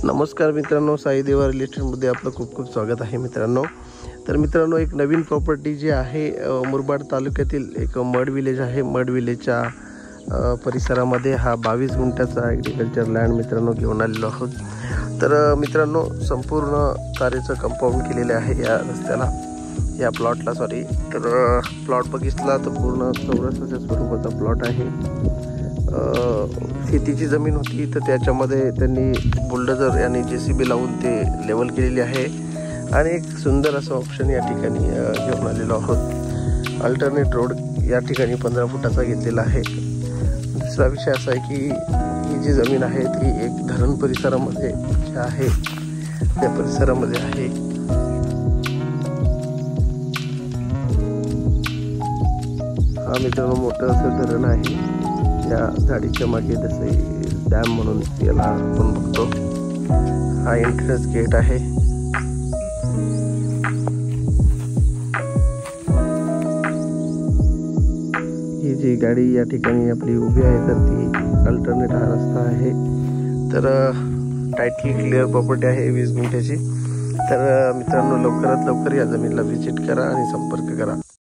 नमस्कार मित्रांनो, साई देवा रिअल इस्टेटमध्ये आपलं खूप खूप स्वागत आहे मित्रांनो। तर मित्रांनो, एक नवीन प्रॉपर्टी जी आहे मुरबाड तालुक्यातील एक मड विलेज आहे। मड विलेजच्या परिसरामध्ये हा 22 गुंठ्याचा ॲग्रिकल्चर लँड मित्रांनो घेऊन आलेलो आहोत। तर मित्रांनो, संपूर्ण तारेचं कंपाऊंड केलेले आहे या रस्त्याला, या प्लॉटला सॉरी। तर प्लॉट बघितला तर पूर्ण चौरसाच्या स्वरूपाचा प्लॉट आहे। शेतीची जमीन होती तर त्याच्यामध्ये त्यांनी बुलडोजर आणि JCB लावून ते लेवल केलेली आहे आणि एक सुंदर असं ऑप्शन या ठिकाणी घेऊन आलेलो आहोत। अल्टरनेट रोड या ठिकाणी 15 फुटाचा घेतलेला आहे। दुसरा विषय असा आहे की ही जी जमीन आहे ती एक धरण परिसरामध्ये जे आहे त्या परिसरामध्ये आहे। हा मित्रांनो मोठं असं धरण आहे। या झाडीच्या मागे जसे डॅम म्हणून याला आपण बघतो। हा एंट्रन्स गेट आहे। ही जी गाडी या ठिकाणी आपली उभी आहे तर ती अल्टरनेट हा रस्ता आहे। तर टायटल क्लिअर प्रॉपर्टी आहे 20 गुंठ्याची। तर मित्रांनो, लवकरात लवकर या जमिनीला व्हिजिट करा आणि संपर्क करा।